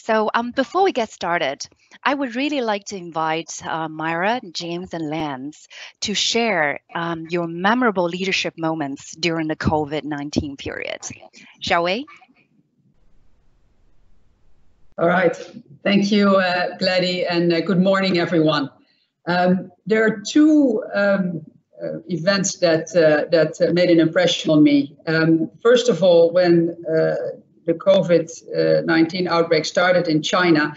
So before we get started, I would really like to invite Myra, James, and Lance to share your memorable leadership moments during the COVID-19 period. Shall we? All right. Thank you, Gladdy, and good morning, everyone. There are two events that made an impression on me. First of all, when the COVID-19 outbreak started in China,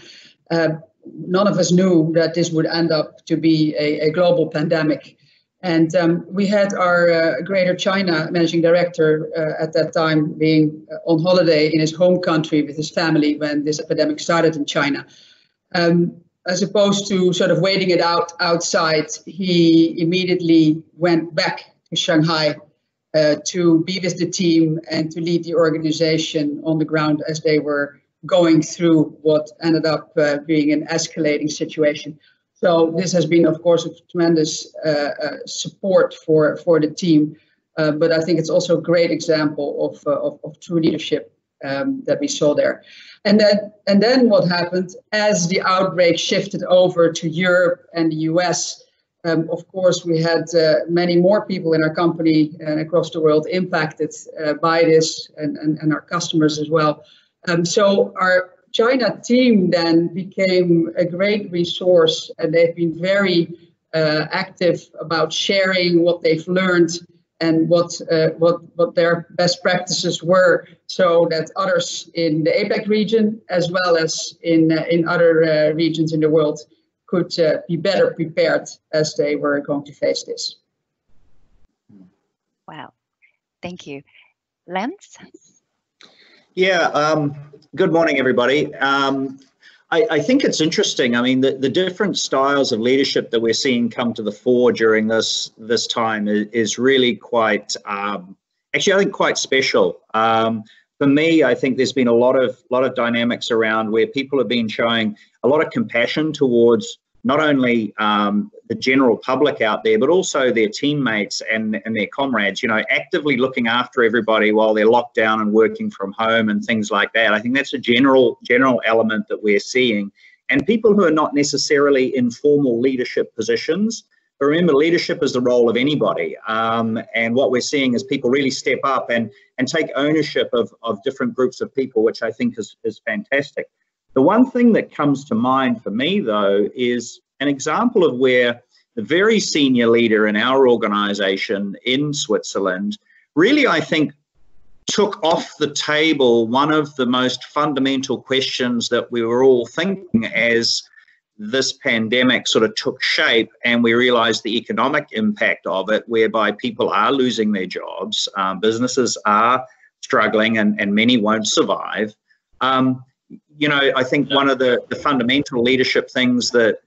none of us knew that this would end up to be a global pandemic. And we had our Greater China managing director at that time being on holiday in his home country with his family when this epidemic started in China. As opposed to sort of waiting it out outside, he immediately went back to Shanghai to be with the team and to lead the organization on the ground as they were going through what ended up being an escalating situation. So this has been, of course, a tremendous support for the team, but I think it's also a great example of true leadership that we saw there. And then what happened as the outbreak shifted over to Europe and the US, of course, we had many more people in our company and across the world impacted by this and our customers as well. So our China team then became a great resource, and they've been very active about sharing what they've learned and what their best practices were, so that others in the APAC region as well as in other regions in the world could be better prepared as they were going to face this. Wow, thank you. Lance? Yeah, good morning, everybody. I think it's interesting. I mean, the different styles of leadership that we're seeing come to the fore during this time is really quite, actually, I think quite special. For me, I think there's been a lot of dynamics around where people have been showing a lot of compassion towards not only the general public out there, but also their teammates and their comrades, you know, actively looking after everybody while they're locked down and working from home and things like that. I think that's a general element that we're seeing. And people who are not necessarily in formal leadership positions, but remember, leadership is the role of anybody. And what we're seeing is people really step up and take ownership of different groups of people, which I think is fantastic. The one thing that comes to mind for me, though, is an example of where the very senior leader in our organization in Switzerland really, I think, took off the table one of the most fundamental questions that we were all thinking as this pandemic sort of took shape and we realized the economic impact of it, whereby people are losing their jobs, businesses are struggling, and many won't survive. You know, I think one of the fundamental leadership things that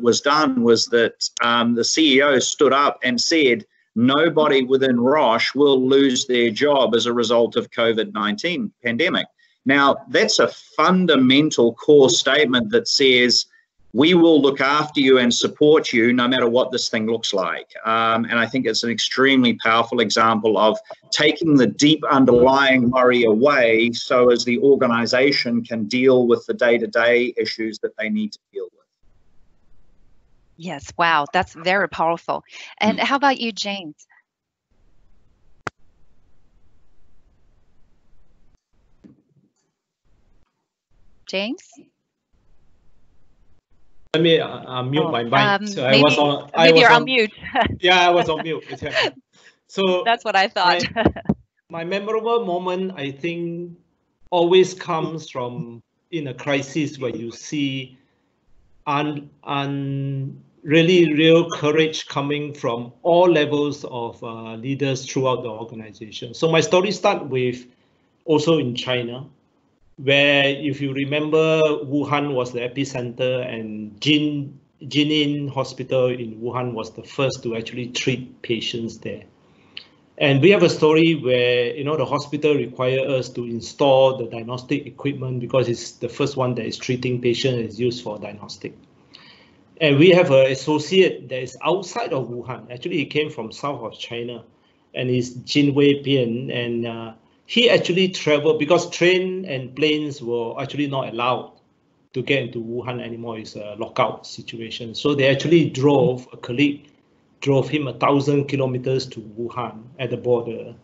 was done was that the CEO stood up and said, nobody within Roche will lose their job as a result of COVID-19 pandemic. Now, that's a fundamental core statement that says, we will look after you and support you no matter what this thing looks like. And I think it's an extremely powerful example of taking the deep underlying worry away so as the organization can deal with the day-to-day issues that they need to deal with. Yes, wow, that's very powerful. And how about you, James? James? Let me unmute my mic. So maybe, you're on mute. Yeah, I was on mute. So that's what I thought. My memorable moment, I think, always comes from in a crisis where you see really real courage coming from all levels of leaders throughout the organization. So my story starts with also in China, where if you remember, Wuhan was the epicenter, and Jining Hospital in Wuhan was the first to actually treat patients there. And we have a story where, you know, the hospital required us to install the diagnostic equipment because it's the first one that is treating patients is used for diagnostic. And we have an associate that is outside of Wuhan. Actually, he came from south of China, and he's Jin Wei Bian, and he actually traveled because train and planes were actually not allowed to get into Wuhan anymore. It's a lockout situation. So they actually drove, a colleague drove him 1,000 kilometers to Wuhan at the border,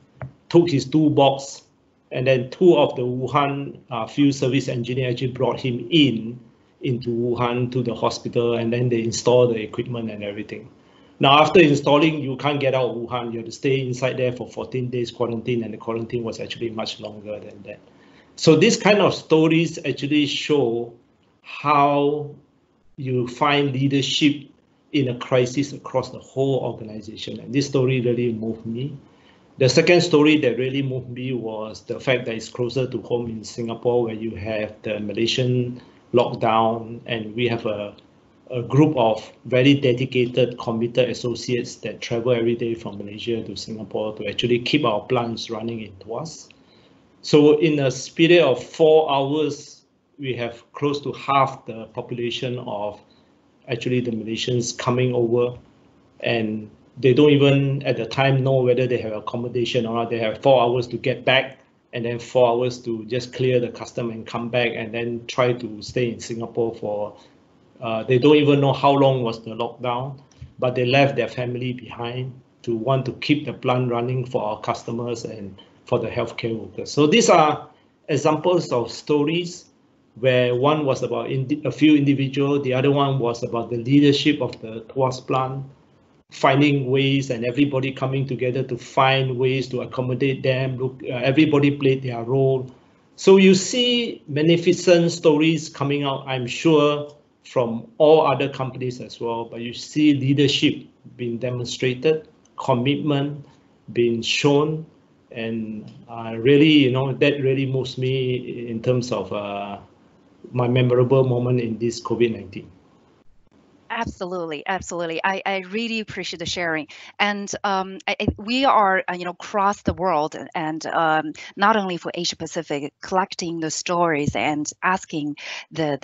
took his toolbox, and then 2 of the Wuhan field service engineers actually brought him into Wuhan to the hospital, and then they installed the equipment and everything. Now, after installing, you can't get out of Wuhan. You have to stay inside there for 14 days quarantine, and the quarantine was actually much longer than that. So these kind of stories actually show how you find leadership in a crisis across the whole organization. And this story really moved me. The second story that really moved me was the fact that it's closer to home in Singapore, where you have the Malaysian lockdown, and we have a group of very dedicated, committed associates that travel every day from Malaysia to Singapore to actually keep our plants running in Tuas. So in a period of 4 hours, we have close to half the population of actually the Malaysians coming over, and they don't even at the time know whether they have accommodation or not. They have 4 hours to get back, and then 4 hours to just clear the custom and come back, and then try to stay in Singapore for, they don't even know how long was the lockdown, but they left their family behind to want to keep the plant running for our customers and for the healthcare workers. So these are examples of stories where one was about a few individuals, the other one was about the leadership of the Tuas plant, finding ways and everybody coming together to find ways to accommodate them. Look, everybody played their role. So you see magnificent stories coming out, I'm sure, from all other companies as well, but you see leadership being demonstrated, commitment being shown, and really, that really moves me in terms of my memorable moment in this COVID-19. Absolutely, absolutely. I really appreciate the sharing, and we are across the world, and not only for Asia Pacific, collecting the stories and asking the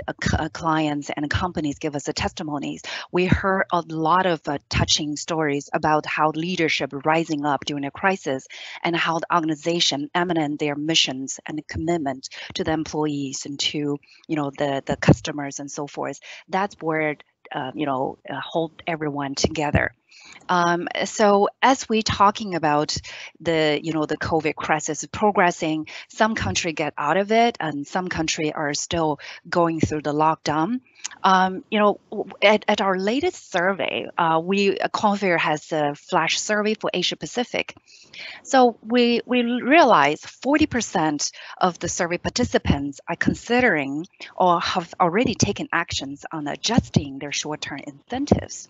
clients and companies give us the testimonies. We heard a lot of touching stories about how leadership rising up during a crisis, and how the organization eminent their missions and commitment to the employees and to the customers and so forth. That's where hold everyone together. So as we're talking about the COVID crisis progressing, some country get out of it, and some country are still going through the lockdown. At our latest survey, Korn has a flash survey for Asia Pacific. So we realize 40% of the survey participants are considering or have already taken actions on adjusting their short-term incentives.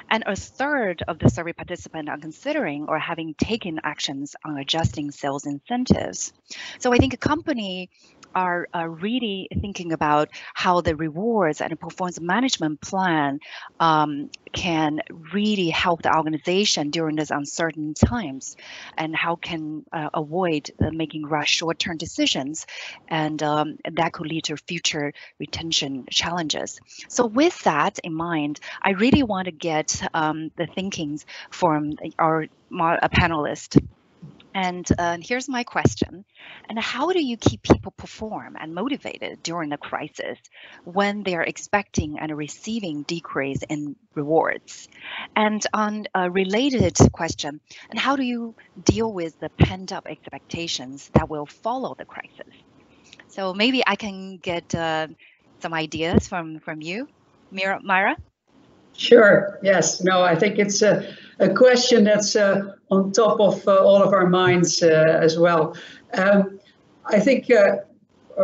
And a third of the survey participants are considering or having taken actions on adjusting sales incentives. So I think a company are really thinking about how the rewards and performance management plan can really help the organization during these uncertain times, and how can avoid making rush short-term decisions, and that could lead to future retention challenges. So with that in mind, I really want to get the thinkings from our panelists. And here's my question. And how do you keep people perform and motivated during the crisis when they are expecting and receiving decrease in rewards? And on a related question, and how do you deal with the pent-up expectations that will follow the crisis? So maybe I can get some ideas from you, Myra? Sure. Yes. No, I think it's a question that's on top of all of our minds as well. I think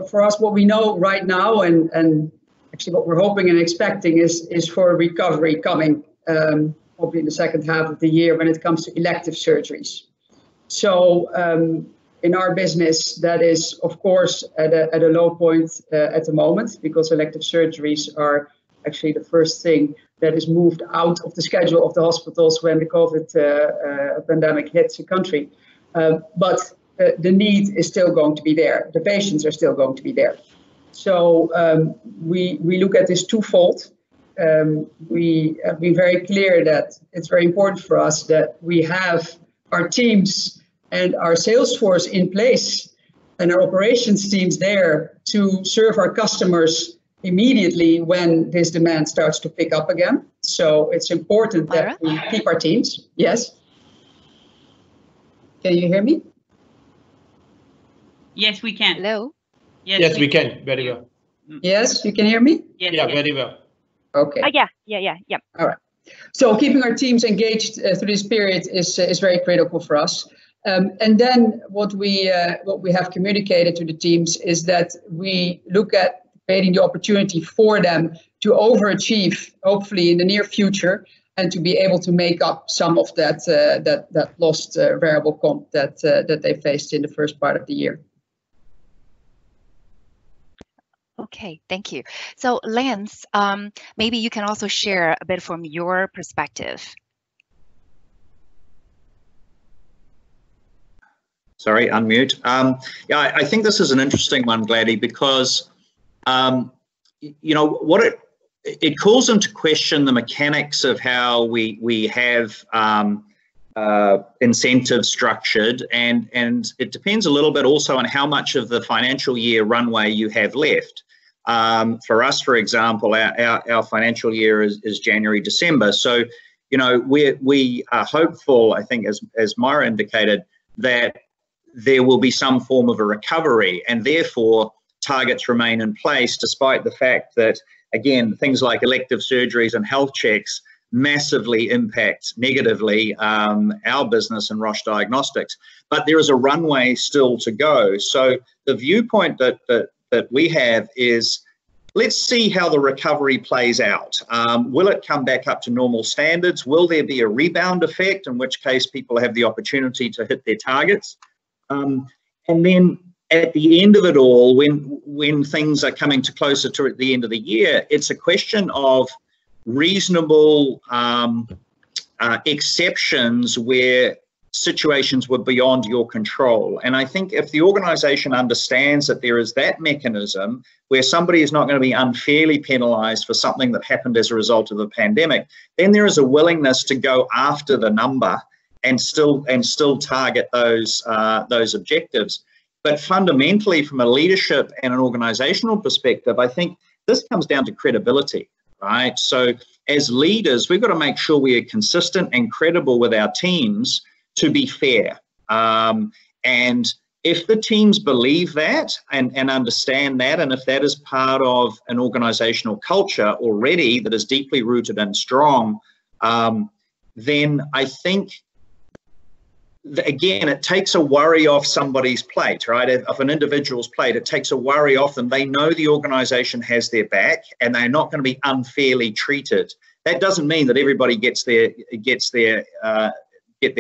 for us, what we know right now, and actually what we're hoping and expecting is for a recovery coming probably in the second half of the year when it comes to elective surgeries. So in our business, that is, of course, at a low point at the moment, because elective surgeries are actually the first thing that is moved out of the schedule of the hospitals when the COVID pandemic hits the country. But the need is still going to be there. The patients are still going to be there. So we look at this twofold. We have been very clear that it's very important for us that we have our teams and our sales force in place and our operations teams there to serve our customers immediately when this demand starts to pick up again. So it's important that we keep our teams. Yes. Can you hear me? Yes, we can. Hello? Yes, we can. Very well. Yes, you can hear me? Yes, Yeah, yes. very well. Okay. Yeah. All right. So keeping our teams engaged through this period is very critical for us. And then what we have communicated to the teams is that we look at creating the opportunity for them to overachieve, hopefully in the near future, and to be able to make up some of that lost variable comp that they faced in the first part of the year. Okay, thank you. So Lance, maybe you can also share a bit from your perspective. Sorry, unmute. Yeah, I think this is an interesting one, Gladdy, because you know what it calls into question the mechanics of how we have incentives structured, and it depends a little bit also on how much of the financial year runway you have left. For us, for example, our financial year is January, December. So, you know, we are hopeful, I think, as Myra indicated, that there will be some form of a recovery, and therefore targets remain in place, despite the fact that, again, things like elective surgeries and health checks massively impact negatively our business and Roche Diagnostics. But there is a runway still to go. So the viewpoint that we have is, let's see how the recovery plays out. Will it come back up to normal standards? Will there be a rebound effect, in which case people have the opportunity to hit their targets? And then at the end of it all, when things are coming to closer to the end of the year, it's a question of reasonable exceptions where situations were beyond your control. And I think if the organization understands that there is that mechanism where somebody is not going to be unfairly penalized for something that happened as a result of the pandemic, then there is a willingness to go after the number and still target those objectives. But fundamentally, from a leadership and an organizational perspective, I think this comes down to credibility, right? So as leaders, we've got to make sure we are consistent and credible with our teams to be fair. And if the teams believe that and understand that, and if that is part of an organizational culture already that is deeply rooted and strong, then I think, again, it takes a worry off somebody's plate, right? Of an individual's plate, it takes a worry off them. They know the organization has their back and they're not going to be unfairly treated. That doesn't mean that everybody gets their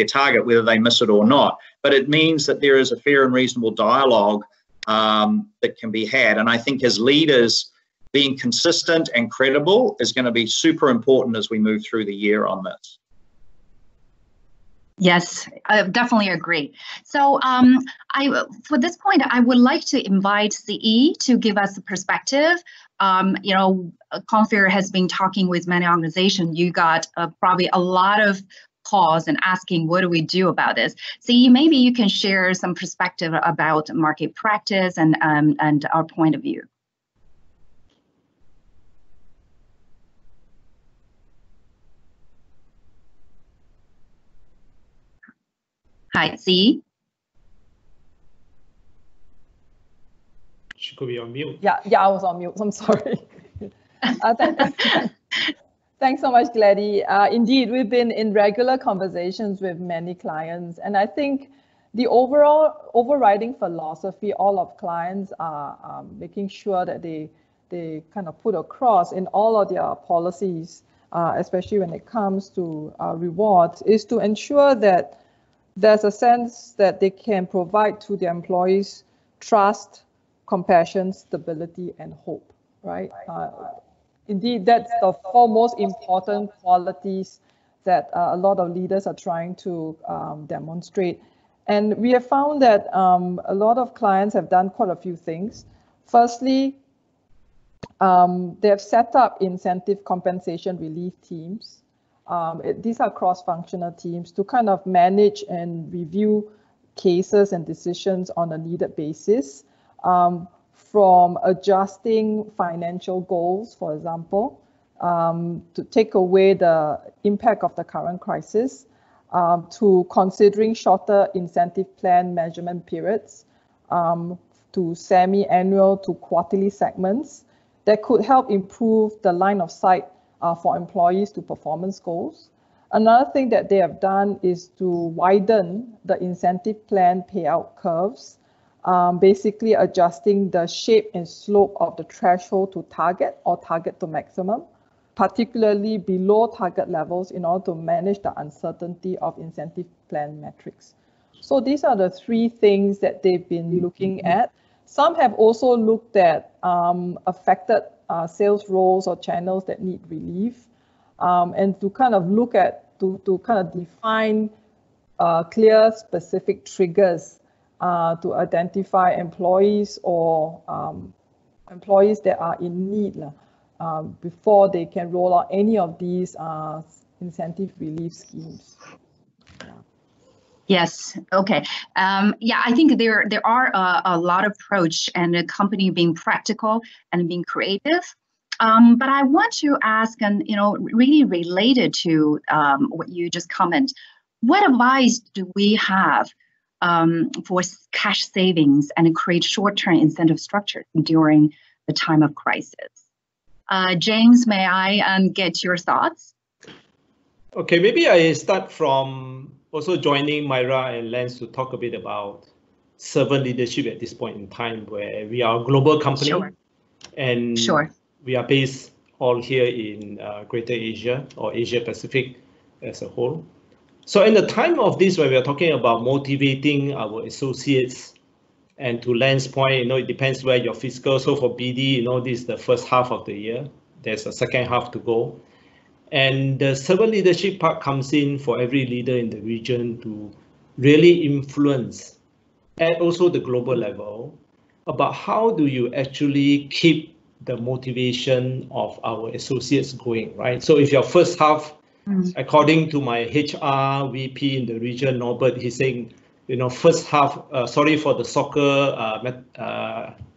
target, whether they miss it or not. But it means that there is a fair and reasonable dialogue that can be had. And I think as leaders, being consistent and credible is going to be super important as we move through the year on this. Yes, I definitely agree. So for this point, I would like to invite CE to give us a perspective. You know, Confir has been talking with many organizations. You got probably a lot of calls and asking, what do we do about this? CE, maybe you can share some perspective about market practice and our point of view. Hi, CE. She could be on mute. Yeah, I was on mute. I'm sorry. Thanks so much, Gladdy. Indeed, we've been in regular conversations with many clients, and I think the overall overriding philosophy all of clients are making sure that they kind of put across in all of their policies, especially when it comes to rewards, is to ensure that there's a sense that they can provide to their employees trust, compassion, stability, and hope, right? Indeed, that's the four most important qualities that a lot of leaders are trying to demonstrate. And we have found that a lot of clients have done quite a few things. Firstly, they have set up incentive compensation relief teams. These are cross-functional teams to kind of manage and review cases and decisions on a needed basis. from adjusting financial goals, for example, to take away the impact of the current crisis, to considering shorter incentive plan measurement periods, to semi-annual to quarterly segments that could help improve the line of sight for employees to performance goals. Another thing that they have done is to widen the incentive plan payout curves, basically adjusting the shape and slope of the threshold to target or target to maximum, particularly below target levels in order to manage the uncertainty of incentive plan metrics. So these are the three things that they've been looking at. Some have also looked at affected sales roles or channels that need relief, and to kind of look at, to kind of define clear specific triggers to identify employees or employees that are in need before they can roll out any of these incentive relief schemes. Yes. Okay. Yeah, I think there are a lot of approach and a company being practical and being creative. But I want to ask, and really related to what you just commented, what advice do we have for cash savings and create short-term incentive structure during the time of crisis? James, may I get your thoughts? Okay, maybe I start from also joining Myra and Lance to talk a bit about servant leadership at this point in time, where we are a global company. Sure. And sure. We are based all here in Greater Asia or Asia Pacific as a whole. So in the time of this, where we are talking about motivating our associates, and to Lance's point, it depends where your fiscal. So for BD, this is the first half of the year. There's a second half to go. And the servant leadership part comes in for every leader in the region to really influence at also the global level about how do you actually keep the motivation of our associates going, right? So if your first half, according to my HR VP in the region, Norbert, he's saying, first half, sorry for the soccer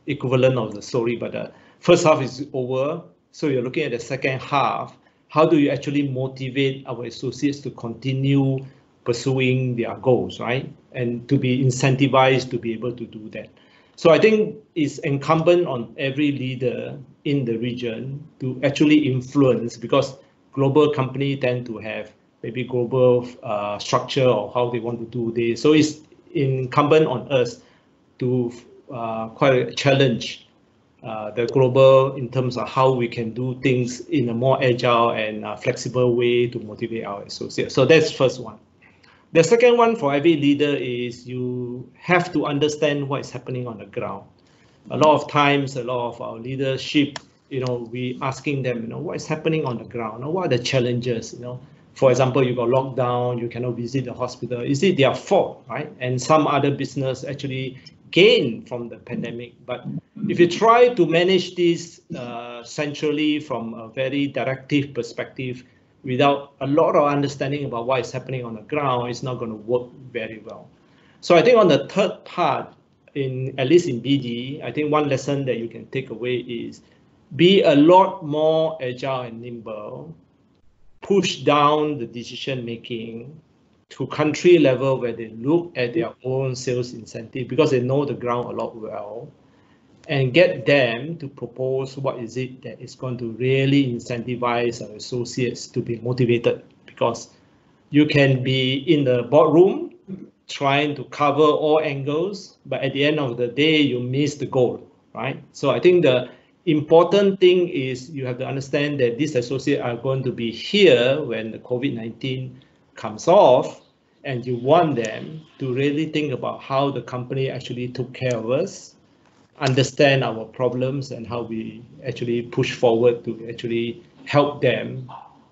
equivalent of the story, but the first half is over. So you're looking at the second half. How do you actually motivate our associates to continue pursuing their goals, right? And to be incentivized to be able to do that. So I think it's incumbent on every leader in the region to actually influence, because global companies tend to have maybe global structure or how they want to do this. So it's incumbent on us to quite challenge the global in terms of how we can do things in a more agile and flexible way to motivate our associates. So that's the first one. The second one for every leader is you have to understand what is happening on the ground. A lot of times, a lot of our leadership, we asking them, what is happening on the ground? What are the challenges? For example, you got lockdown, you cannot visit the hospital. Is it their fault, right? And some other business actually gain from the pandemic. But if you try to manage this centrally from a very directive perspective, without a lot of understanding about what is happening on the ground, it's not going to work very well. So I think on the third part, at least in BD, I think one lesson that you can take away is be a lot more agile and nimble, push down the decision making to country level where they look at their own sales incentive because they know the ground a lot well, and get them to propose what is it that is going to really incentivize our associates to be motivated, because you can be in the boardroom trying to cover all angles, but at the end of the day, you miss the goal, right? So I think the important thing is you have to understand that these associates are going to be here when the COVID-19 comes off, and you want them to really think about how the company actually took care of us, understand our problems, and how we actually push forward to actually help them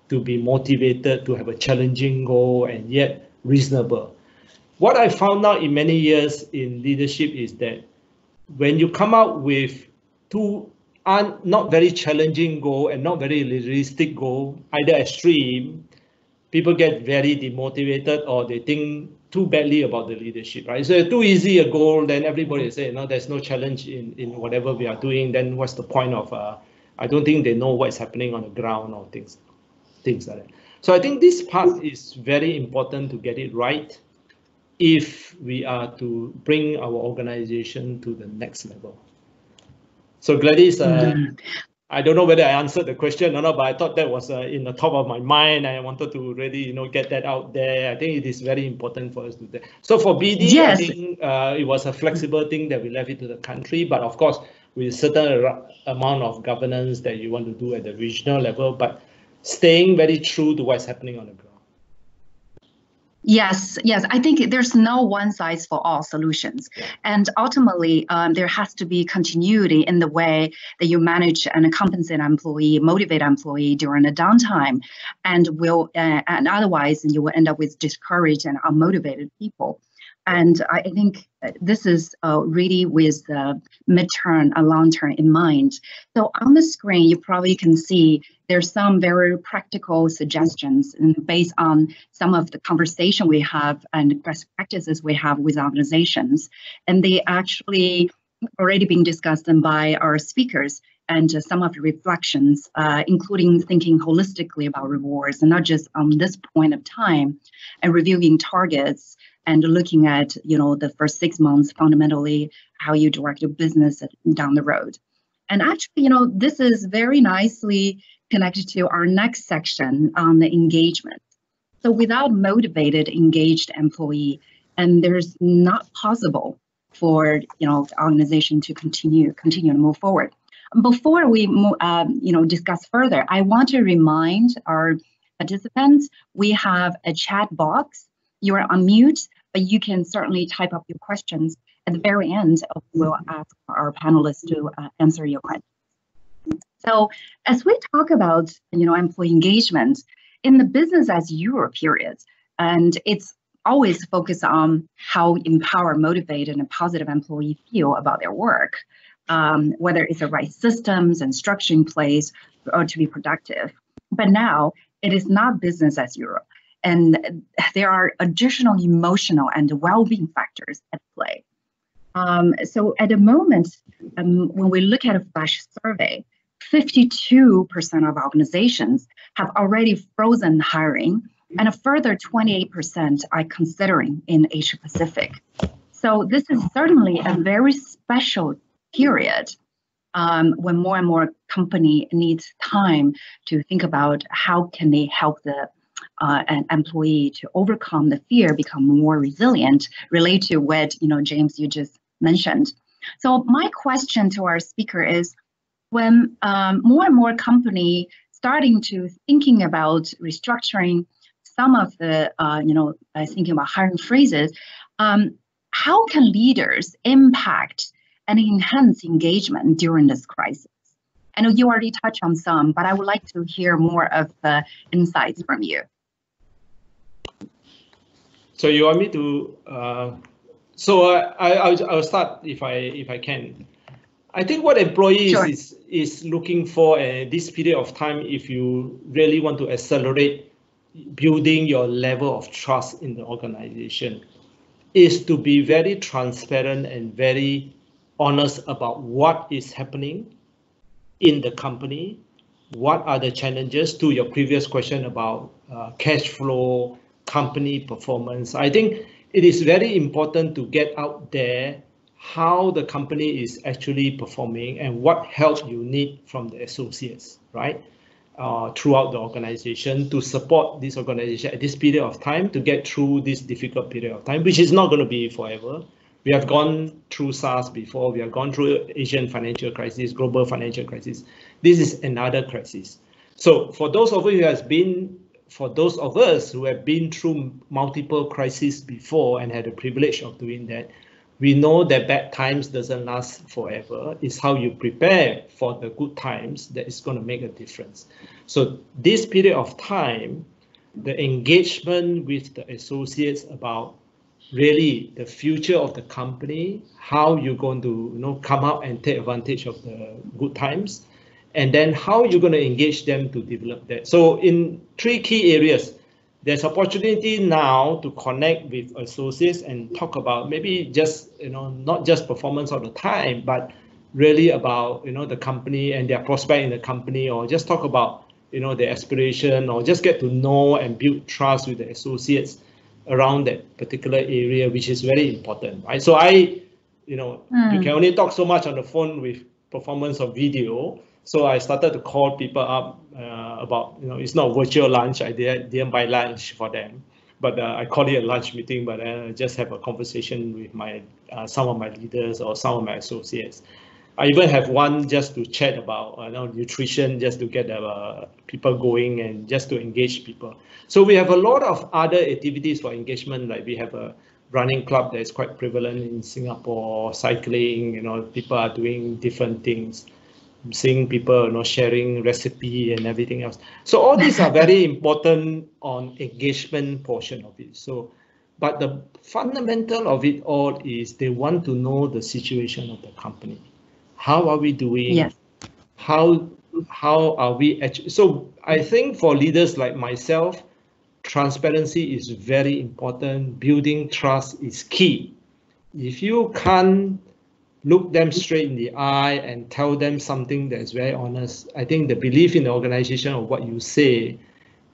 to be motivated, to have a challenging goal and yet reasonable. What I found out in many years in leadership is that when you come out with two not very challenging goal and not very realistic goal, either extreme, people get very demotivated, or they think too badly about the leadership, right? So too easy a goal, then everybody say, no, there's no challenge in whatever we are doing. Then what's the point of? I don't think they know what's happening on the ground or things like that. So I think this part is very important to get it right if we are to bring our organization to the next level. So Gladys, I don't know whether I answered the question or not, but I thought that was in the top of my mind. I wanted to really, get that out there. I think it is very important for us to do that. So for BD, yes. I think it was a flexible thing that we left it to the country, but of course, with a certain amount of governance that you want to do at the regional level, but staying very true to what's happening on the ground. Yes, I think there's no one size for all solutions. And ultimately, there has to be continuity in the way that you manage and compensate an employee, motivate an employee during a downtime, and otherwise you will end up with discouraged and unmotivated people. And I think this is really with the midterm and long term in mind. So on the screen, you probably can see there's some very practical suggestions based on some of the conversation we have and best practices we have with organizations. And they actually already been discussed by our speakers and some of the reflections, including thinking holistically about rewards and not just on this point of time and reviewing targets and looking at, the first 6 months, fundamentally, how you direct your business down the road. And actually, this is very nicely connected to our next section on the engagement. So without motivated, engaged employee, and there's not possible for, the organization to continue to move forward. Before we, discuss further, I want to remind our participants, we have a chat box. You are on mute, but you can certainly type up your questions. At the very end, we'll ask our panelists to answer your questions. So as we talk about, employee engagement in the business as usual period, and it's always focused on how empowered, motivated, and positive employees feel about their work, whether it's the right systems and structure in place or to be productive. But now it is not business as usual. And there are additional emotional and well-being factors at play. So at the moment, when we look at a flash survey, 52% of organizations have already frozen hiring, and a further 28% are considering in Asia Pacific. So this is certainly a very special period when more and more company needs time to think about how can they help an employee to overcome the fear, become more resilient, relate to what, James, you just mentioned. So my question to our speaker is, when more and more company starting to thinking about restructuring some of the, thinking about hiring phrases, how can leaders impact and enhance engagement during this crisis? I know you already touched on some, but I would like to hear more of the insights from you. So you want me to? I'll start if I can. I think what employees sure. is looking for this period of time, if you really want to accelerate building your level of trust in the organization, is to be very transparent and very honest about what is happening in the company, what are the challenges, to your previous question about cash flow, company performance. I think it is very important to get out there how the company is actually performing and what help you need from the associates, right? Throughout the organization to support this organization at this period of time to get through this difficult period of time, which is not going to be forever. We have gone through SARS before, we have gone through Asian financial crisis, global financial crisis. This is another crisis. So for those of you who has been, for those of us who have been through multiple crises before and had the privilege of doing that, we know that bad times doesn't last forever. It's how you prepare for the good times that is going to make a difference. So this period of time, the engagement with the associates about really the future of the company, how you're going to come out and take advantage of the good times, and then how you're going to engage them to develop that. So in 3 key areas there's opportunity now to connect with associates and talk about maybe just, not just performance all the time, but really about, the company and their prospect in the company, or just talk about, their aspiration, or just get to know and build trust with the associates around that particular area, which is very important, right? So you can only talk so much on the phone with performance of video. So I started to call people up about, it's not virtual lunch. I didn't buy lunch for them, but I call it a lunch meeting, but I just have a conversation with some of my leaders or some of my associates. I even have one just to chat about nutrition, just to get people going and just to engage people. So we have a lot of other activities for engagement, like we have a running club that is quite prevalent in Singapore, cycling, people are doing different things. I'm seeing people, sharing recipe and everything else. So all these are very important on engagement portion of it. So, but the fundamental of it all is they want to know the situation of the company. How are we doing? Yes. How are we actually? So I think for leaders like myself, transparency is very important. Building trust is key. If you can't look them straight in the eye and tell them something that is very honest, I think the belief in the organization of what you say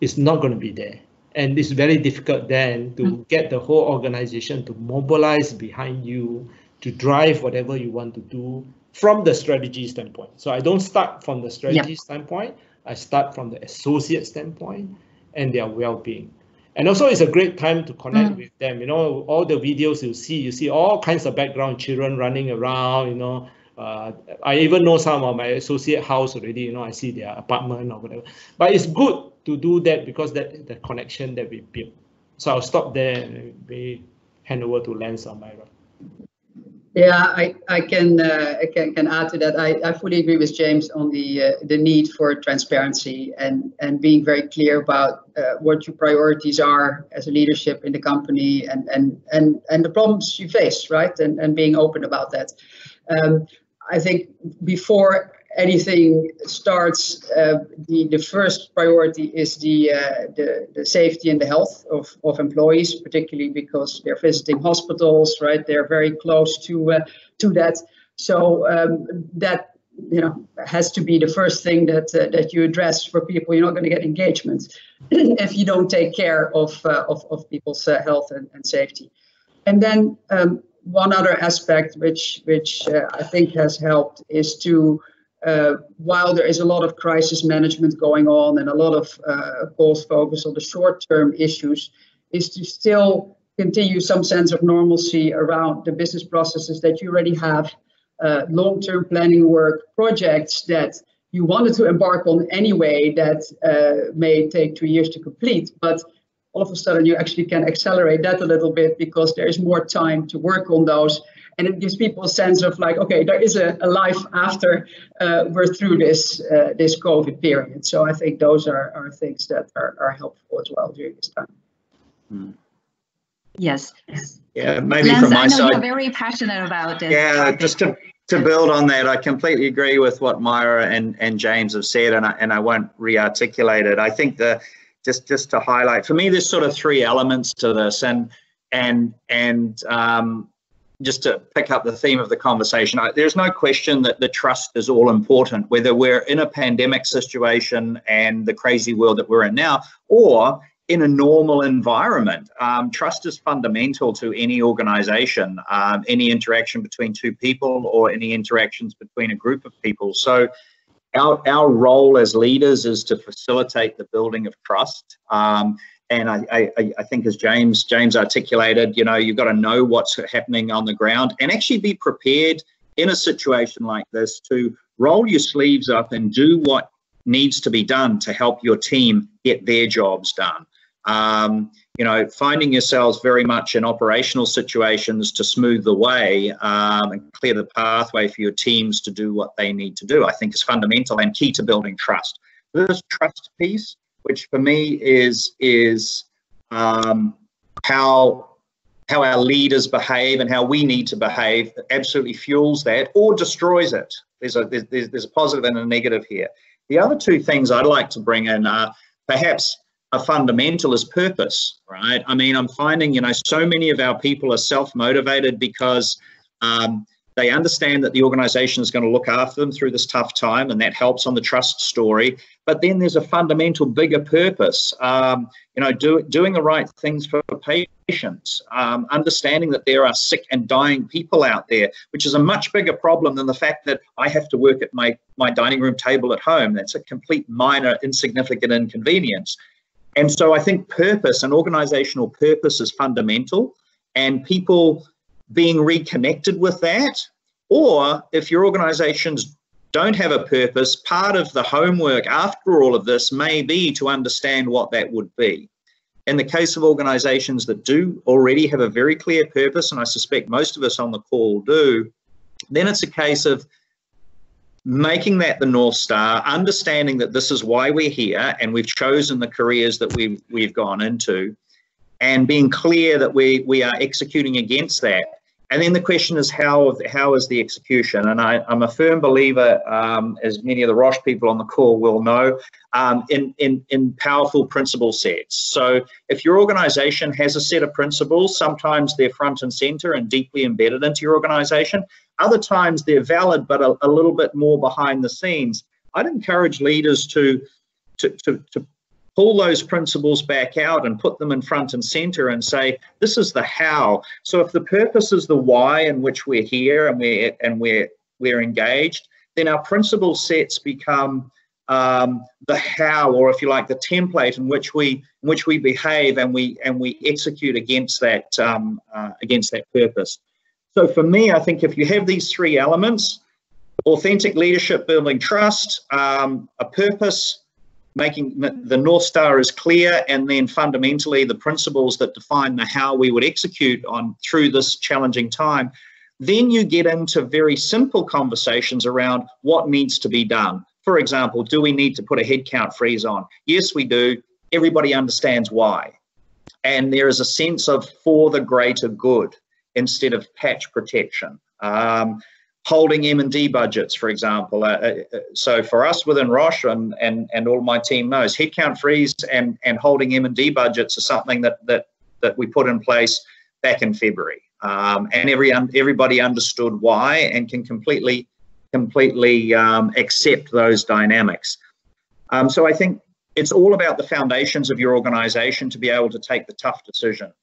is not going to be there. And it's very difficult then to get the whole organization to mobilize behind you, to drive whatever you want to do from the strategy standpoint. So I don't start from the strategy standpoint, I start from the associate standpoint and their well-being. And also it's a great time to connect with them. All the videos you see all kinds of background, children running around, I even know some of my associate house already, I see their apartment or whatever. But it's good to do that because that the connection that we build. So I'll stop there and maybe hand over to Lance or Myra. Yeah, I can add to that. I fully agree with James on the need for transparency and being very clear about what your priorities are as a leadership in the company and the problems you face, right? And being open about that. I think before anything starts, the first priority is the safety and the health of employees, particularly because they're visiting hospitals, right? They're very close to that. So that has to be the first thing that you address for people. You're not going to get engagement if you don't take care of people's health and safety. And then one other aspect which I think has helped is to while there is a lot of crisis management going on and a lot of course focus on the short-term issues, is to still continue some sense of normalcy around the business processes that you already have, long-term planning work, projects that you wanted to embark on anyway that may take 2 years to complete, but all of a sudden you actually can accelerate that a little bit because there is more time to work on those. And it gives people a sense of like, okay, there is a life after we're through this COVID period. So I think those are things that are helpful as well during this time. Yes. Yeah, maybe Lance, from my I know side. you're very passionate about this. Yeah, just to build on that, I completely agree with what Myra and James have said, and I won't re-articulate it. I think just to highlight, for me, there's sort of three elements to this, and just to pick up the theme of the conversation, there's no question that the trust is all important, whether we're in a pandemic situation and the crazy world that we're in now, or in a normal environment. Trust is fundamental to any organization, any interaction between two people or any interactions between a group of people. So our role as leaders is to facilitate the building of trust. And I think as James articulated, you've got to know what's happening on the ground and actually be prepared in a situation like this to roll your sleeves up and do what needs to be done to help your team get their jobs done. Finding yourselves very much in operational situations to smooth the way and clear the pathway for your teams to do what they need to do, I think is fundamental and key to building trust. This trust piece, which for me is how our leaders behave and how we need to behave, absolutely fuels that or destroys it. There's a positive and a negative here. The other two things I'd like to bring in are perhaps fundamental is purpose, right? I mean, I'm finding, so many of our people are self-motivated because they understand that the organization is going to look after them through this tough time, and that helps on the trust story. But then there's a fundamental bigger purpose, doing the right things for patients, understanding that there are sick and dying people out there, which is a much bigger problem than the fact that I have to work at my dining room table at home. That's a complete minor, insignificant inconvenience. And so I think purpose and organizational purpose is fundamental, and people being reconnected with that. Or if your organizations don't have a purpose, part of the homework after all of this may be to understand what that would be. In the case of organizations that do already have a very clear purpose, and I suspect most of us on the call do, then it's a case of making that the North Star, understanding that this is why we're here and we've chosen the careers that we've gone into, and being clear that we are executing against that. And then the question is, how is the execution? And I'm a firm believer, as many of the Roche people on the call will know, in powerful principle sets. So if your organization has a set of principles, sometimes they're front and center and deeply embedded into your organization. Other times they're valid, but a little bit more behind the scenes. I'd encourage leaders to pull those principles back out and put them in front and center and say, this is the how. So if the purpose is the why in which we're here and we're engaged, then our principle sets become the how, or if you like, the template in which we behave and we execute against that purpose. So for me, I think if you have these three elements, authentic leadership, building trust, a purpose, making the North Star is clear, and then fundamentally the principles that define the how we would execute on through this challenging time, then you get into very simple conversations around what needs to be done. For example, do we need to put a headcount freeze on? Yes, we do. Everybody understands why. And there is a sense of for the greater good instead of patch protection. Holding M&D budgets, for example. So for us within Roche, and all my team knows, headcount freeze and holding M&D budgets are something that we put in place back in February. And everybody understood why and can completely accept those dynamics. So I think it's all about the foundations of your organization to be able to take the tough decision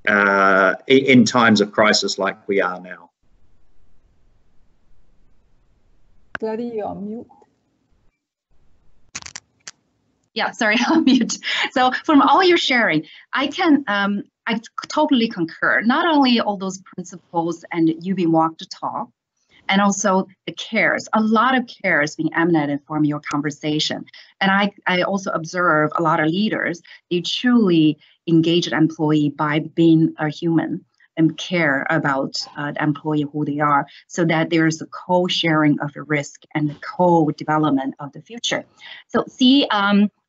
in times of crisis like we are now. Gladdy, you're on mute. Yeah, sorry, on mute. So from all your sharing, I totally concur. Not only all those principles and you being walked the talk, and also the cares. A lot of cares being emanated from your conversation. And I also observe a lot of leaders, they truly engage an employee by being a human and care about the employee, who they are, so that there's a co-sharing of the risk and the co-development of the future. So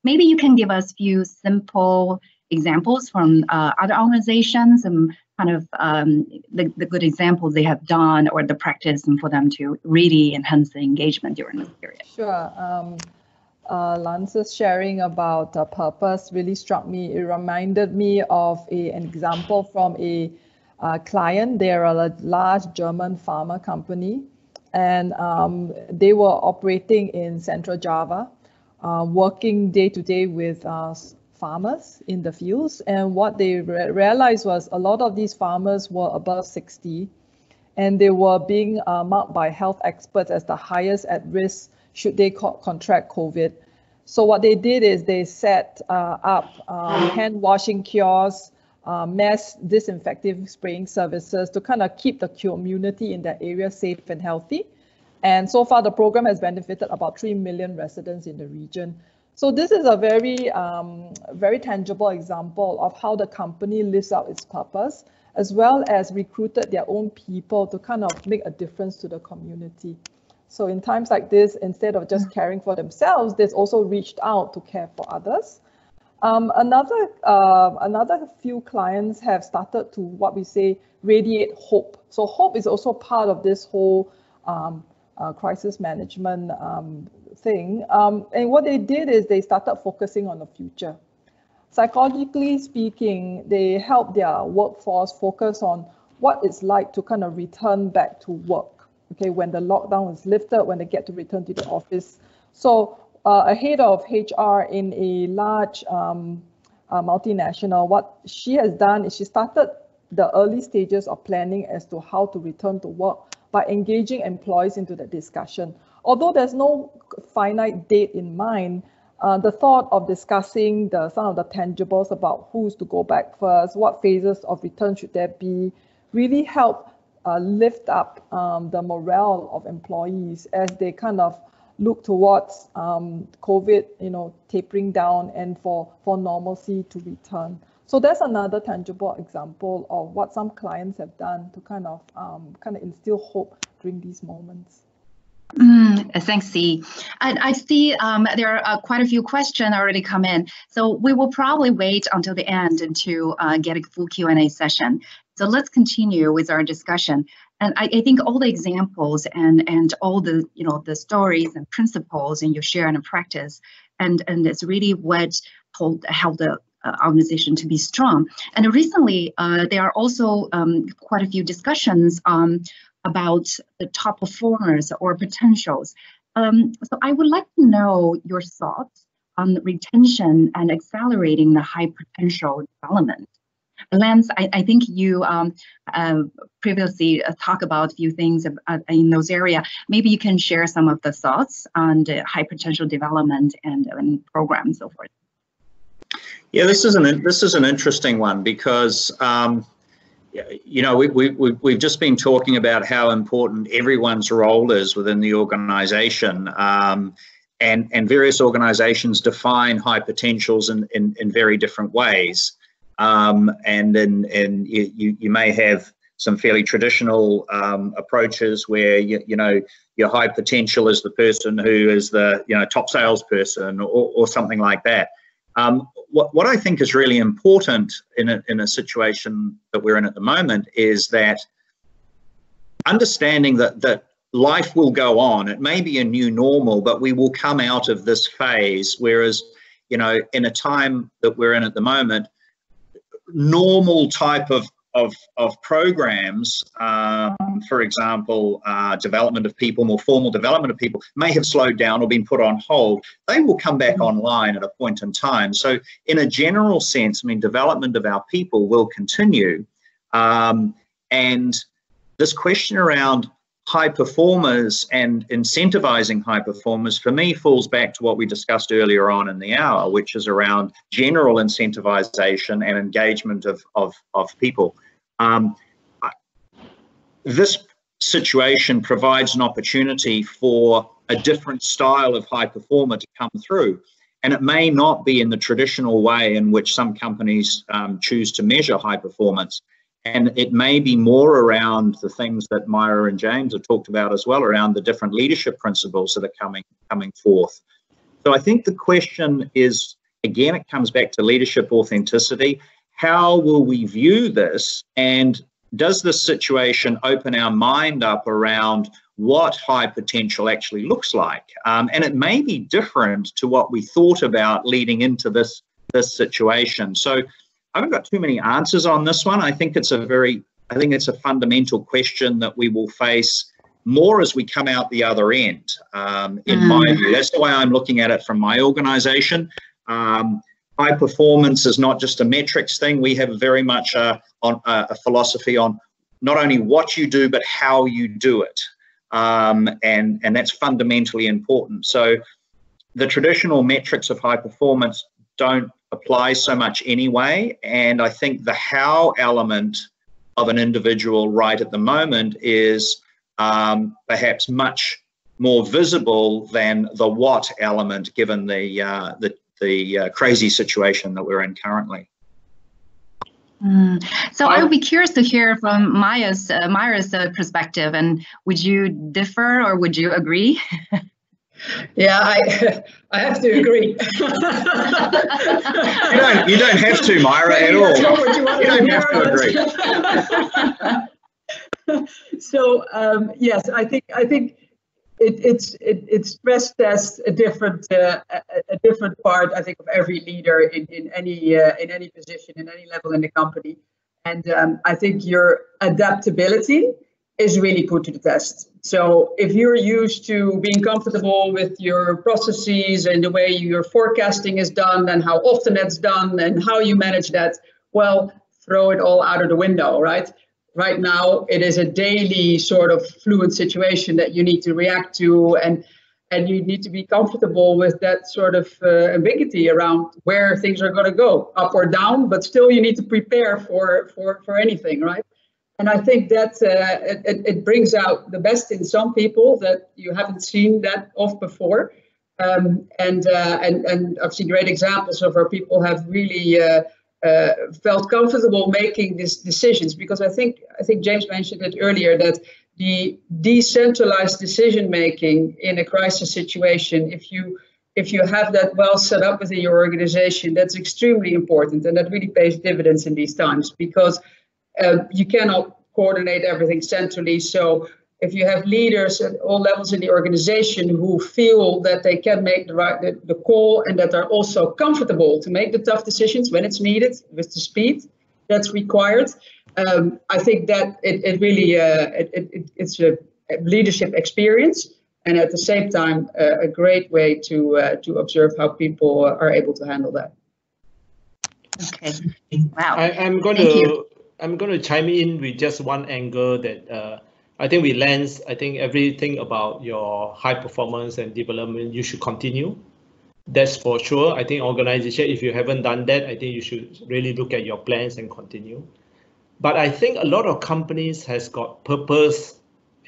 maybe you can give us a few simple examples from other organizations and kind of the good examples they have done or the practice, and for them to really enhance the engagement during this period. Sure. Lance's sharing about purpose really struck me. It reminded me of an example from a client. They're a large German pharma company, and they were operating in Central Java, working day to day with farmers in the fields. And what they realized was a lot of these farmers were above 60, and they were being marked by health experts as the highest at risk should they contract COVID. So what they did is they set up hand washing kiosks, mass disinfecting spraying services to kind of keep the community in that area safe and healthy. And so far, the program has benefited about 3 million residents in the region. So this is a very, very tangible example of how the company lives out its purpose, as well as recruited their own people to kind of make a difference to the community. So in times like this, instead of just caring for themselves, they've also reached out to care for others. Another few clients have started to what we say radiate hope. So hope is also part of this whole crisis management thing. And what they did is they started focusing on the future. Psychologically speaking, they help their workforce focus on what it's like to kind of return back to work, okay, when the lockdown is lifted, when they get to return to the office. So a head of HR in a large multinational, what she has done is she started the early stages of planning as to how to return to work by engaging employees into the discussion. Although there's no finite date in mind, the thought of discussing some of the tangibles about who's to go back first, what phases of return should there be, really help lift up the morale of employees as they kind of look towards COVID, tapering down and for normalcy to return. So that's another tangible example of what some clients have done to kind of instill hope during these moments. Thanks, Xi. I see there are quite a few questions already come in. So we will probably wait until the end to get a full Q&A session. So let's continue with our discussion. And I think all the examples and all the the stories and principles and you share in practice, and it's really what helped the organization to be strong. And recently, there are also quite a few discussions about the top performers or potentials. So I would like to know your thoughts on retention and accelerating the high potential development. Lance, I think you previously talked about a few things in those areas. Maybe you can share some of the thoughts on the high potential development and programs and so forth. Yeah, this is an interesting one because we've just been talking about how important everyone's role is within the organization, and various organizations define high potentials in very different ways. And you may have some fairly traditional approaches where your high potential is the person who is the top salesperson or something like that. What I think is really important in a situation that we're in at the moment is that understanding that life will go on. It may be a new normal, but we will come out of this phase. Whereas, in a time that we're in at the moment, normal type of programs, for example, development of people, more formal development of people, may have slowed down or been put on hold. They will come back online at a point in time. So in a general sense, development of our people will continue. And this question around high performers and incentivizing high performers, for me, falls back to what we discussed earlier on in the hour, which is around general incentivization and engagement of people. This situation provides an opportunity for a different style of high performer to come through. And it may not be in the traditional way in which some companies choose to measure high performance. And it may be more around the things that Myra and James have talked about as well, around the different leadership principles that are coming forth. So I think the question is, again, it comes back to leadership authenticity. How will we view this? And does this situation open our mind up around what high potential actually looks like? And it may be different to what we thought about leading into this situation. So I haven't got too many answers on this one. I think it's a fundamental question that we will face more as we come out the other end, in my view. That's the way I'm looking at it from my organization. High performance is not just a metrics thing. We have very much a philosophy on not only what you do, but how you do it. And that's fundamentally important. So the traditional metrics of high performance don't apply so much anyway. And I think the how element of an individual right at the moment is perhaps much more visible than the what element, given the crazy situation that we're in currently. So I would be curious to hear from Myra's perspective. And would you differ or would you agree? Yeah, I have to agree. You don't have to, Myra, at all. You don't have to agree. So yes, I think It stress tests a different part, I think, of every leader in any position, in any level in the company. And I think your adaptability is really put to the test. So if you're used to being comfortable with your processes and the way your forecasting is done and how often that's done and how you manage that, well, throw it all out of the window, right? Right now, it is a daily sort of fluid situation that you need to react to, and you need to be comfortable with that sort of ambiguity around where things are going to go, up or down, but still you need to prepare for anything, right? And I think that it brings out the best in some people that you haven't seen that of before. And I've seen great examples of where people have really felt comfortable making these decisions, because I think James mentioned it earlier, that the decentralized decision making in a crisis situation, if you have that well set up within your organization, that's extremely important, and that really pays dividends in these times, because you cannot coordinate everything centrally. So if you have leaders at all levels in the organization who feel that they can make the call, and that are also comfortable to make the tough decisions when it's needed with the speed that's required, I think that it really it's a leadership experience, and at the same time a great way to observe how people are able to handle that. Okay. Wow. I'm going to chime in with just one angle that I think with Lance, I think everything about your high performance and development, you should continue. That's for sure. I think organization, if you haven't done that, I think you should really look at your plans and continue. But I think a lot of companies has got purpose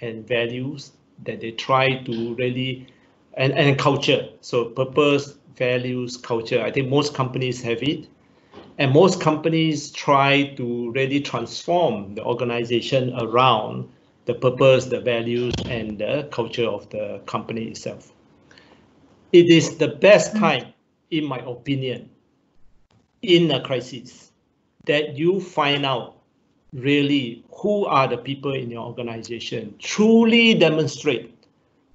and values that they try to really, and culture. So purpose, values, culture. I think most companies have it. And most companies try to really transform the organization around the purpose, the values, and the culture of the company itself. It is the best time, in my opinion, in a crisis, that you find out really who are the people in your organization, truly demonstrate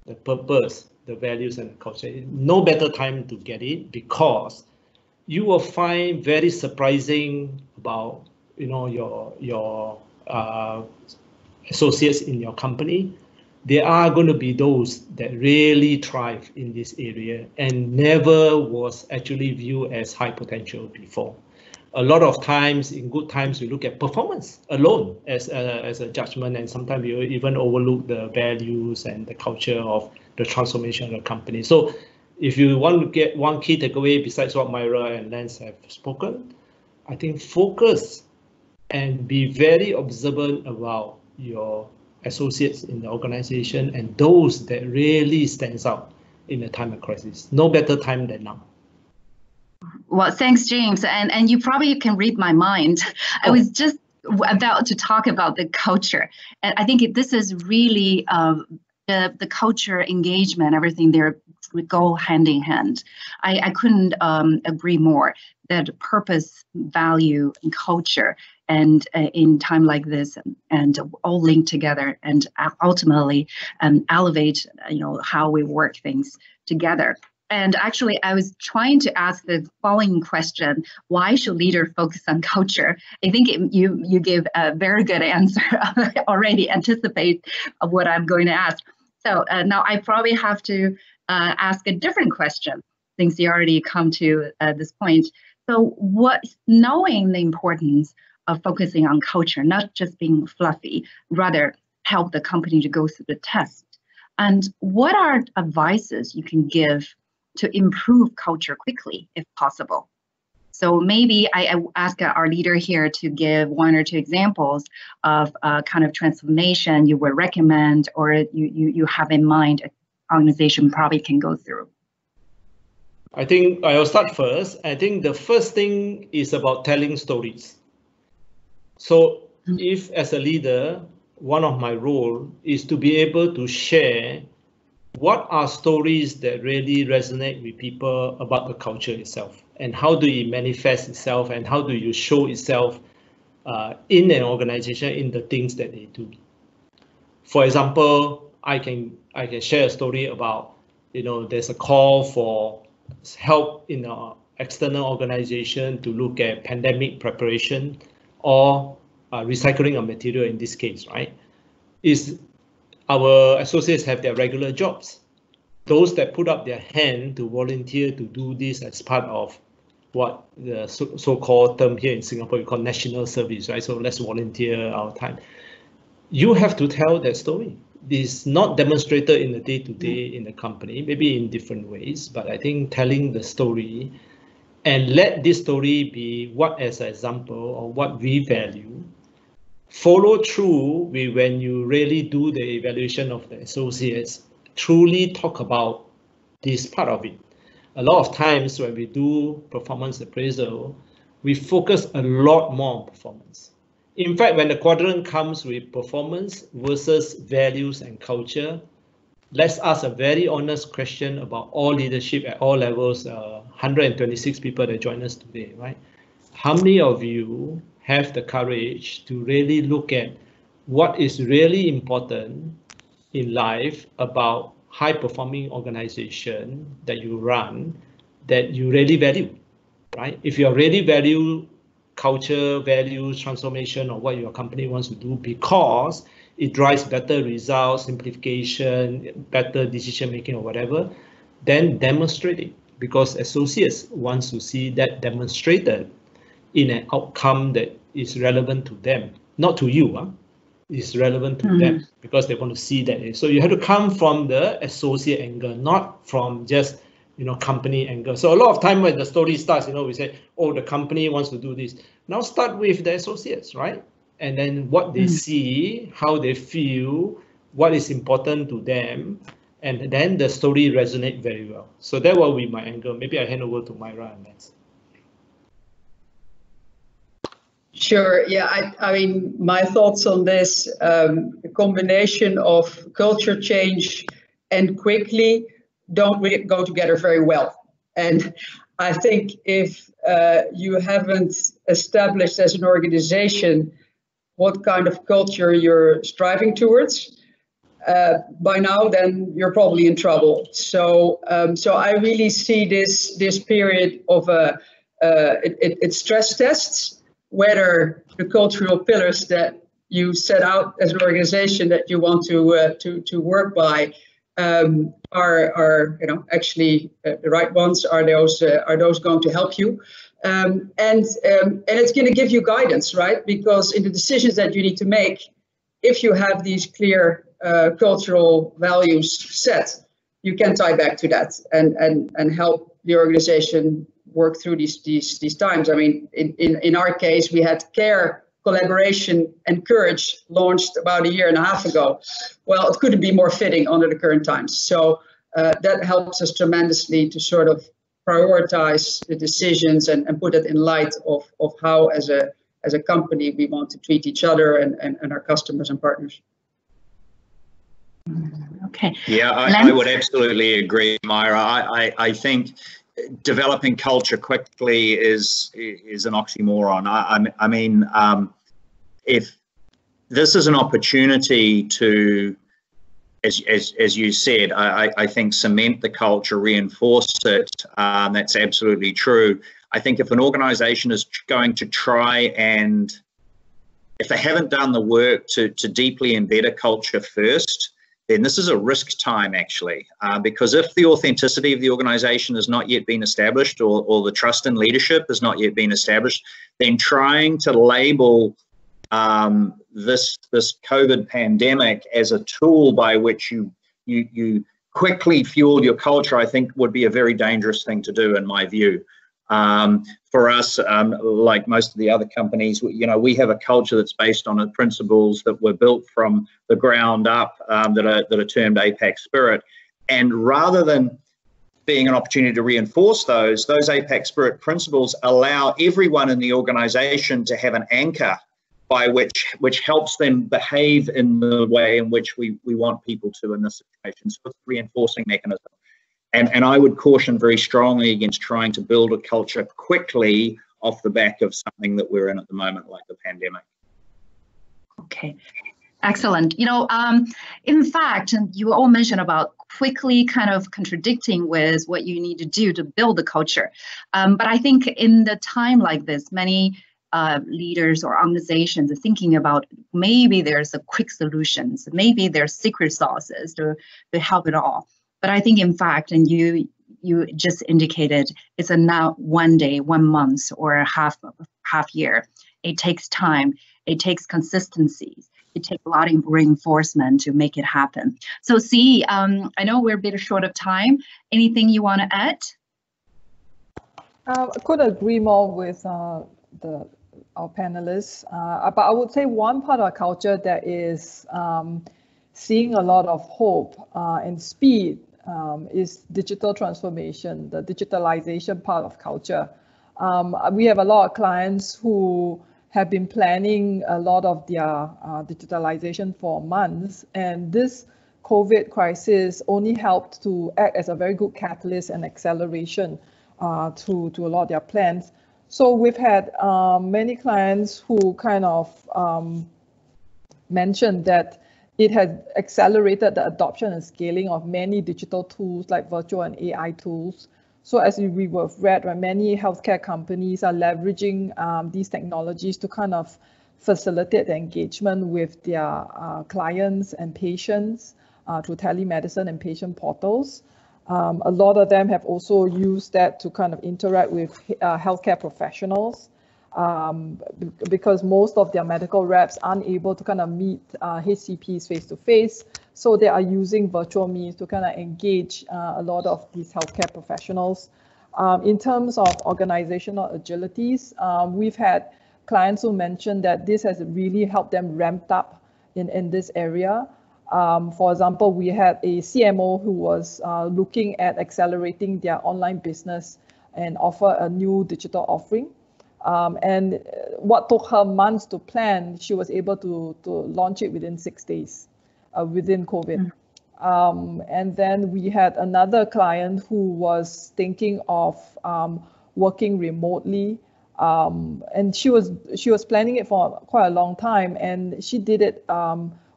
the purpose, the values, and the culture. No better time to get it, because you will find very surprising about your associates in your company. There are going to be those that really thrive in this area and never was actually viewed as high potential before. A lot of times, in good times, we look at performance alone as a judgment, and sometimes we even overlook the values and the culture of the transformation of the company. So if you want to get one key takeaway besides what Myra and Lance have spoken, I think focus and be very observant about your associates in the organization and those that really stands out in a time of crisis. No better time than now. Well, thanks, James. And you probably can read my mind. I was just about to talk about the culture. And I think this is really the culture, engagement, everything there go hand in hand. I couldn't agree more that purpose, value, and culture, and in time like this, and all linked together, and ultimately elevate, how we work things together. And actually, I was trying to ask the following question: why should leaders focus on culture? I think you gave a very good answer. Already anticipate what I'm going to ask. So now I probably have to ask a different question, since you already come to this point. So knowing the importance of focusing on culture, not just being fluffy, rather help the company to go through the test. And what are advices you can give to improve culture quickly, if possible? So maybe I ask our leader here to give one or two examples of kind of transformation you would recommend, or you have in mind an organization probably can go through. I think I'll start first. I think the first thing is about telling stories. So if as a leader, one of my role is to be able to share what are stories that really resonate with people about the culture itself, and how do it manifest itself, and how do you show itself in an organization in the things that they do. For example, I I can share a story about, there's a call for help in an external organization to look at pandemic preparation or recycling of material in this case, right? Is our associates have their regular jobs. Those that put up their hand to volunteer to do this as part of what the so-called term here in Singapore we call national service, right? So let's volunteer our time. You have to tell that story. It's not demonstrated in the day-to-day in the company, maybe in different ways, but I think telling the story and let this story be what as an example of what we value. Follow through with when you really do the evaluation of the associates, truly talk about this part of it. A lot of times when we do performance appraisal, we focus a lot more on performance. In fact, when the quadrant comes with performance versus values and culture, let's ask a very honest question about all leadership at all levels, 126 people that join us today, right? How many of you have the courage to really look at what is really important in life about high-performing organization that you run, that you really value, right? If you really value culture, values, transformation, or what your company wants to do because it drives better results, simplification, better decision-making or whatever, then demonstrate it, because associates want to see that demonstrated in an outcome that is relevant to them, not to you, is relevant to them because they want to see that. So you have to come from the associate angle, not from just company angle. So a lot of time when the story starts, we say, oh, the company wants to do this. Now start with the associates, right? And then what they see, how they feel, what is important to them, and then the story resonates very well. So that will be my angle. Maybe I hand over to Myra next. Sure. Yeah, I mean, my thoughts on this, a combination of culture change and quickly don't really go together very well. And I think if you haven't established as an organization what kind of culture you're striving towards, by now, then you're probably in trouble. So I really see this period of it stress tests whether the cultural pillars that you set out as an organization that you want to work by are actually the right ones. Are those going to help you? And it's going to give you guidance, right? Because in the decisions that you need to make, if you have these clear cultural values set, you can tie back to that and help the organization work through these times. I mean, in our case, we had care, collaboration, and courage launched about 1.5 years ago. Well, it couldn't be more fitting under the current times. So that helps us tremendously to sort of prioritize the decisions and put it in light of how, as a company, we want to treat each other and our customers and partners. Okay. Yeah, I would absolutely agree, Myra. I think developing culture quickly is an oxymoron. I mean, if this is an opportunity to, as you said, I think cement the culture, reinforce it. That's absolutely true. I think if an organization is going to try and, if they haven't done the work to deeply embed a culture first, then this is a risk time, actually, because if the authenticity of the organization has not yet been established, or the trust in leadership has not yet been established, then trying to label this COVID pandemic as a tool by which you quickly fuel your culture, I think would be a very dangerous thing to do, in my view. For us, like most of the other companies, we have a culture that's based on the principles that were built from the ground up, that are termed APAC Spirit. And rather than being an opportunity to reinforce those APAC Spirit principles allow everyone in the organization to have an anchor by which helps them behave in the way in which we want people to in this situation. So it's a reinforcing mechanism. And I would caution very strongly against trying to build a culture quickly off the back of something that we're in at the moment, like the pandemic. Okay. Excellent. In fact, you all mentioned about quickly kind of contradicting with what you need to do to build the culture. But I think in the time like this, many leaders or organizations are thinking about maybe there's a quick solutions, maybe there's secret sauces to help it all. But I think in fact, and you just indicated, it's a now 1 day, 1 month, or half year. It takes time. It takes consistency. It takes a lot of reinforcement to make it happen. So, C, I know we're a bit short of time. Anything you want to add? I could agree more with our panelists, but I would say one part of our culture that is seeing a lot of hope and speed is digital transformation, the digitalization part of culture. We have a lot of clients who have been planning a lot of their digitalization for months, and this COVID crisis only helped to act as a very good catalyst and acceleration to a lot of their plans. So we've had many clients who kind of mentioned that it has accelerated the adoption and scaling of many digital tools like virtual and AI tools. So as we have read, right, many healthcare companies are leveraging these technologies to kind of facilitate the engagement with their clients and patients through telemedicine and patient portals. A lot of them have also used that to kind of interact with healthcare professionals because most of their medical reps aren't able to kind of meet HCPs face-to-face. So they are using virtual means to kind of engage a lot of these healthcare professionals. In terms of organizational agilities, we've had clients who mentioned that this has really helped them ramp up in this area. For example, we had a CMO who was looking at accelerating their online business and offer a new digital offering. And what took her months to plan, she was able to launch it within 6 days within COVID. And then we had another client who was thinking of working remotely. And she was planning it for quite a long time, and she did it.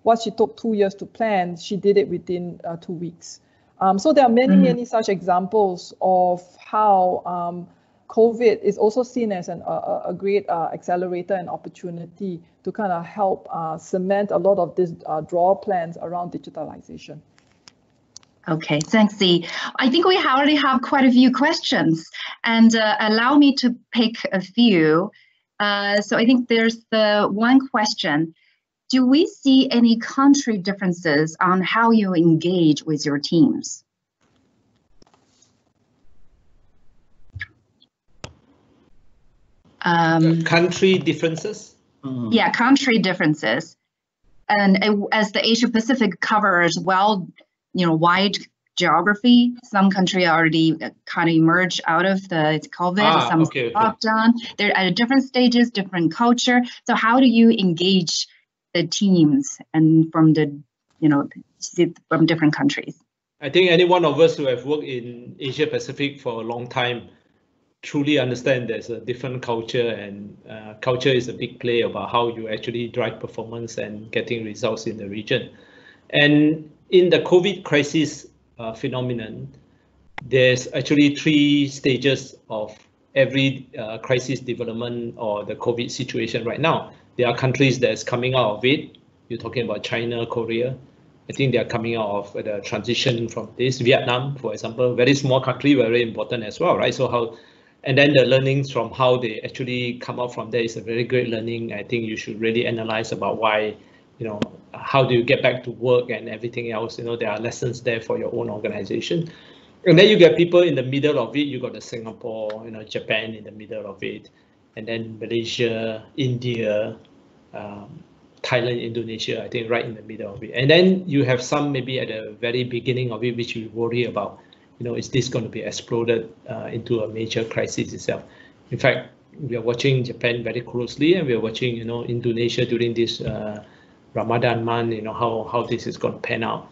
What she took 2 years to plan, she did it within 2 weeks. So there are many such examples of how COVID is also seen as a great accelerator and opportunity to kind of help cement a lot of these draw plans around digitalization. Okay, thanks, Dee. I think we already have quite a few questions, and allow me to pick a few. So I think there's the one question. Do we see any country differences on how you engage with your teams? Country differences? Yeah, country differences. And as the Asia Pacific covers wide geography, some countries already kind of emerged out of the COVID, some lockdown. They're at different stages, different culture. So how do you engage the teams and from from different countries? I think any one of us who have worked in Asia Pacific for a long time truly understand there's a different culture, and culture is a big play about how you actually drive performance and getting results in the region. And in the COVID crisis phenomenon, there's actually 3 stages of every crisis development or the COVID situation right now. There are countries that's coming out of it. You're talking about China, Korea. I think they are coming out of the transition from this. Vietnam, for example, very small country, very important as well, right? So and then the learnings from how they actually come out from there is a very great learning. I think you should really analyze about why, how do you get back to work and everything else. There are lessons there for your own organization. And then you get people in the middle of it. You got the Singapore, Japan in the middle of it, and then Malaysia, India, Thailand, Indonesia, I think right in the middle of it. And then you have some maybe at the very beginning of it, which you worry about, is this going to be exploded into a major crisis itself? In fact, we are watching Japan very closely, and we are watching, Indonesia during this Ramadan month, how this is going to pan out.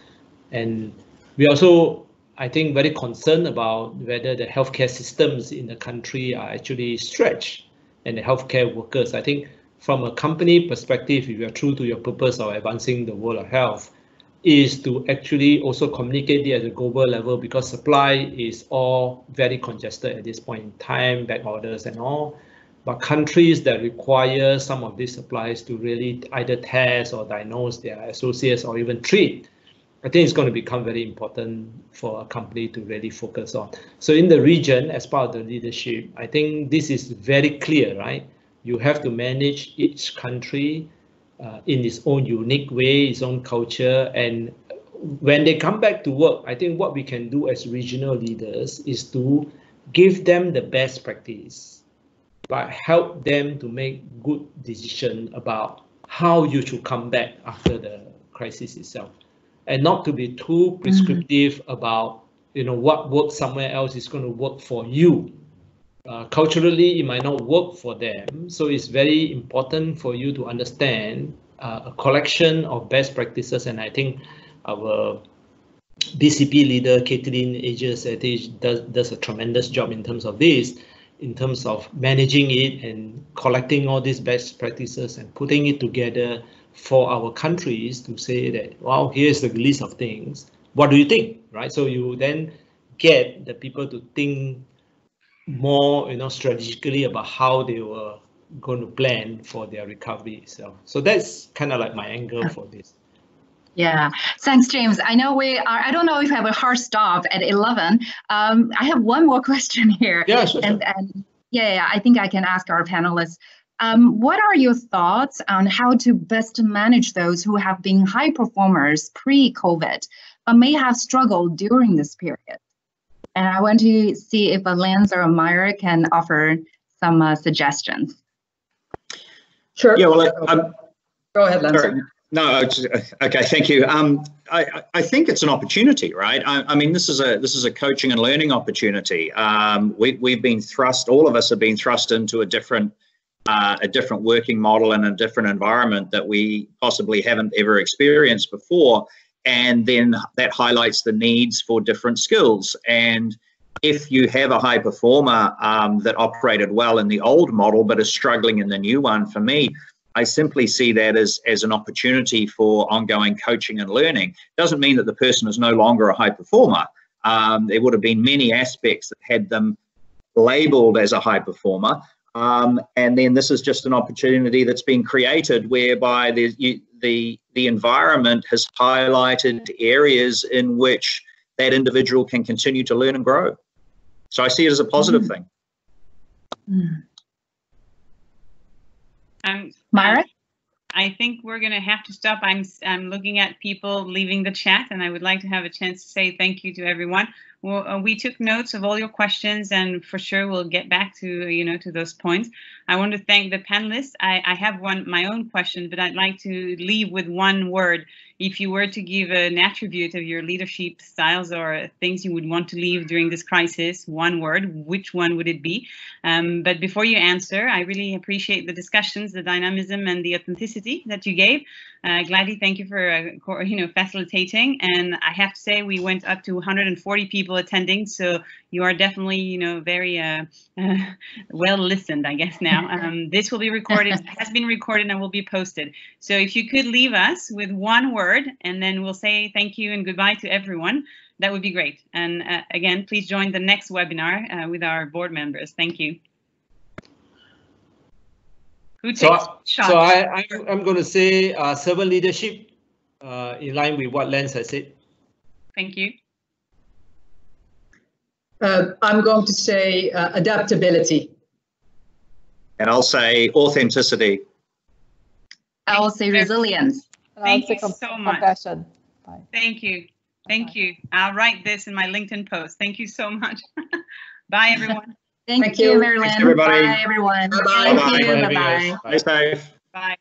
And we also, I think, very concerned about whether the healthcare systems in the country are actually stretched, and the healthcare workers. I think from a company perspective, if you're true to your purpose of advancing the world of health, is to actually also communicate it at a global level, because supply is all very congested at this point in time, back orders and all. But countries that require some of these supplies to really either test or diagnose their associates or even treat, I think it's going to become very important for a company to really focus on. So in the region, as part of the leadership, I think this is very clear, right? You have to manage each country in its own unique way, its own culture. And when they come back to work, I think what we can do as regional leaders is to give them the best practice, but help them to make good decisions about how you should come back after the crisis itself, and not to be too prescriptive about, you know, what works somewhere else is going to work for you. Culturally, it might not work for them. So it's very important for you to understand a collection of best practices. And I think our BCP leader, Caitlin Aegis, does a tremendous job in terms of this, in terms of managing it and collecting all these best practices and putting it together for our countries to say that, wow, here's the list of things. What do you think, right? So you then get the people to think more, you know, strategically about how they were going to plan for their recovery itself. So that's kind of like my angle for this. Yeah, thanks, James. I know we are, I don't know if I have a hard stop at 11. I have one more question here. Yeah, sure. And yeah, I think I can ask our panelists. What are your thoughts on how to best manage those who have been high performers pre-COVID, but may have struggled during this period? And I want to see if Lance or Myra can offer some suggestions. Sure. Yeah, well, go ahead, Lance. No, okay, thank you. I think it's an opportunity, right? I mean, this is a coaching and learning opportunity. We've been thrust, all of us have been thrust into a different working model and a different environment that we possibly haven't ever experienced before. And then that highlights the needs for different skills. And if you have a high performer that operated well in the old model but is struggling in the new one, for me, I simply see that as an opportunity for ongoing coaching and learning. Doesn't mean that the person is no longer a high performer. There would have been many aspects that had them labeled as a high performer. And then this is just an opportunity that's been created whereby the environment has highlighted areas in which that individual can continue to learn and grow. So I see it as a positive thing. Myra? I think we're going to have to stop. I'm looking at people leaving the chat, and I would like to have a chance to say thank you to everyone. Well, we took notes of all your questions, and for sure we'll get back to to those points. I want to thank the panelists. I have my own question, but I'd like to leave with one word. If you were to give an attribute of your leadership styles or things you would want to leave during this crisis, one word, which one would it be? But before you answer, I really appreciate the discussions, the dynamism, and the authenticity that you gave. Gladdy, thank you for facilitating. And I have to say, we went up to 140 people attending, so you are definitely very well listened, I guess now. This will be recorded, has been recorded, and will be posted. So if you could leave us with one word, and then we'll say thank you and goodbye to everyone, that would be great. And again, please join the next webinar with our board members. Thank you. Who takes shots? So I'm going to say servant leadership, in line with what Lance has said. Thank you. I'm going to say adaptability. And I'll say authenticity. I will say resilience. Thank you so much. Compassion. Bye. Thank you. Thank you. I'll write this in my LinkedIn post. Thank you so much. Bye, everyone. Thank you, Marilyn. Thanks, everybody. Bye, everyone. Bye-bye. Thank you. Bye-bye. Bye-bye. Stay safe. Bye.